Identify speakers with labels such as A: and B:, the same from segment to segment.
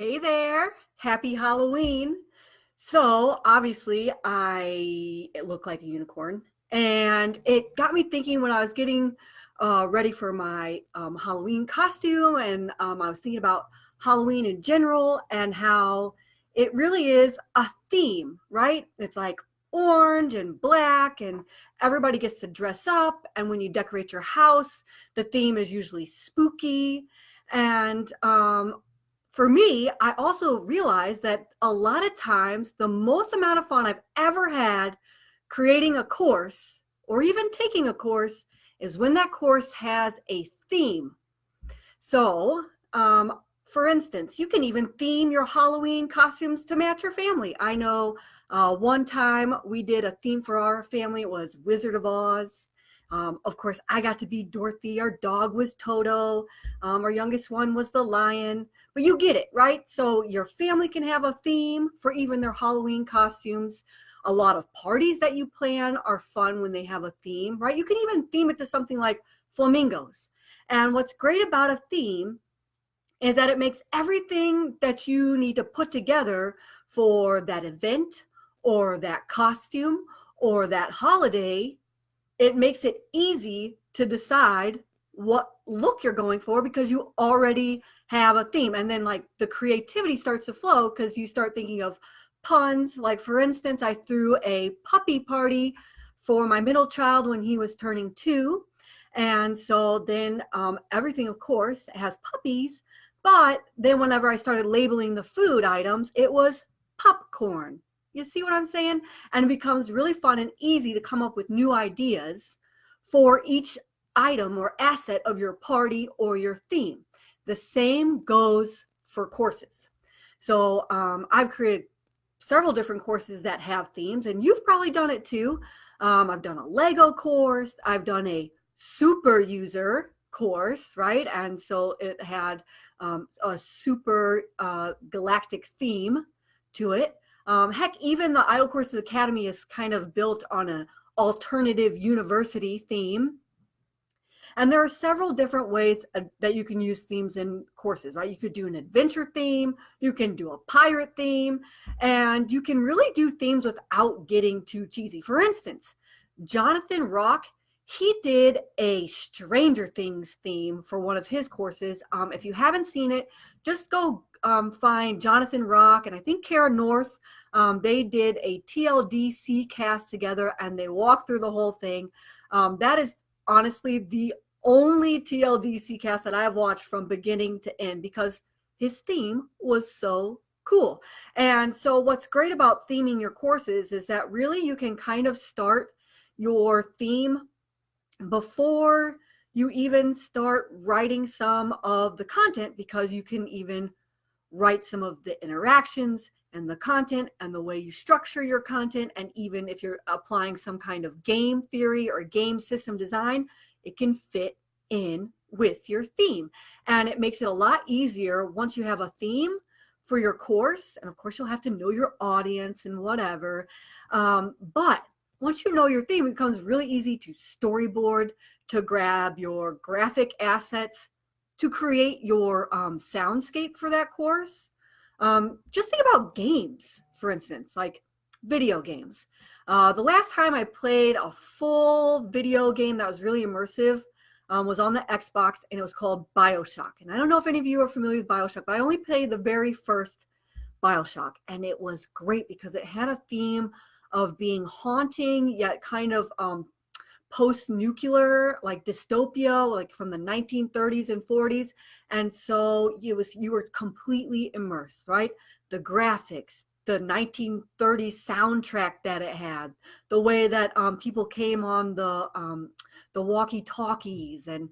A: Hey there, happy Halloween. So obviously it looked like a unicorn, and it got me thinking when I was getting ready for my Halloween costume, and I was thinking about Halloween in general and how it really is a theme, right? It's like orange and black, and everybody gets to dress up, and when you decorate your house, the theme is usually spooky. And for me, I also realized that a lot of times the most amount of fun I've ever had creating a course or even taking a course is when that course has a theme. So, for instance, you can even theme your Halloween costumes to match your family. I know one time we did a theme for our family. It was Wizard of Oz. Of course, I got to be Dorothy. Our dog was Toto. Our youngest one was the lion. But you get it, right? So your family can have a theme for even their Halloween costumes. A lot of parties that you plan are fun when they have a theme, right? You can even theme it to something like flamingos. And what's great about a theme is that it makes everything that you need to put together for that event or that costume or that holiday, it makes it easy to decide what look you're going for because you already have a theme. And then like the creativity starts to flow because you start thinking of puns. Like for instance, I threw a puppy party for my middle child when he was turning 2. And so then everything, of course, has puppies. But then whenever I started labeling the food items, it was popcorn. You see what I'm saying? And it becomes really fun and easy to come up with new ideas for each item or asset of your party or your theme. The same goes for courses. So I've created several different courses that have themes, and you've probably done it too. I've done a Lego course, I've done a super user course, right? And so it had a super galactic theme to it. Heck, even the Idle Courses Academy is kind of built on an alternative university theme. And there are several different ways that you can use themes in courses, right? You could do an adventure theme, you can do a pirate theme, and you can really do themes without getting too cheesy. For instance, Jonathan Rock, he did a Stranger Things theme for one of his courses. If you haven't seen it, just go find Jonathan Rock and I think Kara North. They did a TLDC cast together and they walked through the whole thing. That is honestly the only TLDC cast that I've watched from beginning to end because his theme was so cool. And so what's great about theming your courses is that really you can kind of start your theme before you even start writing some of the content because you can even write some of the interactions and the content and the way you structure your content. And even if you're applying some kind of game theory or game system design, it can fit in with your theme. And it makes it a lot easier once you have a theme for your course. And of course, you'll have to know your audience and whatever. But once you know your theme, it becomes really easy to storyboard, to grab your graphic assets, to create your soundscape for that course. Just think about games, for instance, like video games. The last time I played a full video game that was really immersive was on the Xbox, and it was called BioShock. And I don't know if any of you are familiar with BioShock, but I only played the very first BioShock, and it was great because it had a theme of being haunting yet kind of post-nuclear, like dystopia, like from the 1930s and 40s. And so you were completely immersed, right? The graphics, the 1930s soundtrack that it had, the way that people came on the walkie-talkies, and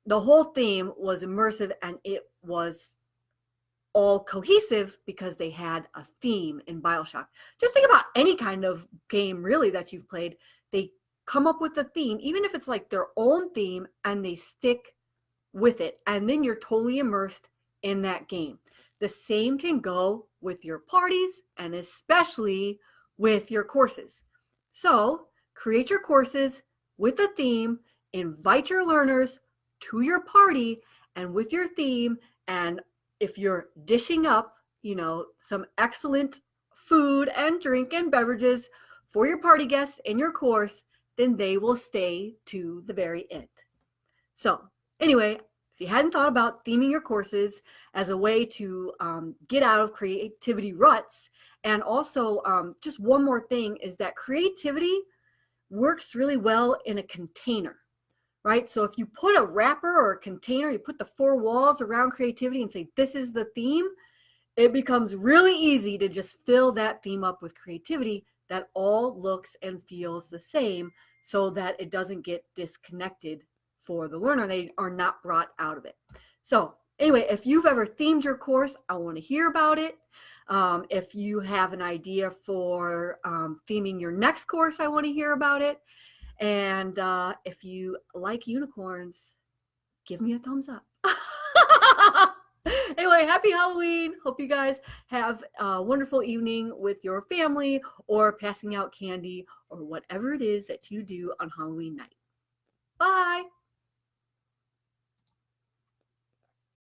A: the whole theme was immersive, and it was all cohesive because they had a theme in BioShock. Just think about any kind of game really that you've played. They come up with a theme, even if it's like their own theme, and they stick with it. And then you're totally immersed in that game. The same can go with your parties and especially with your courses. So create your courses with a theme, invite your learners to your party and with your theme. And if you're dishing up some excellent food and drink and beverages for your party guests in your course, then they will stay to the very end. So anyway, if you hadn't thought about theming your courses as a way to get out of creativity ruts, and also just one more thing is that creativity works really well in a container, right? So if you put a wrapper or a container, you put the four walls around creativity and say, this is the theme, it becomes really easy to just fill that theme up with creativity that all looks and feels the same so that it doesn't get disconnected for the learner. They are not brought out of it. So anyway, if you've ever themed your course, I want to hear about it. If you have an idea for theming your next course, I want to hear about it. And if you like unicorns, give me a thumbs up. Anyway, happy Halloween. Hope you guys have a wonderful evening with your family or passing out candy or whatever it is that you do on Halloween night. Bye.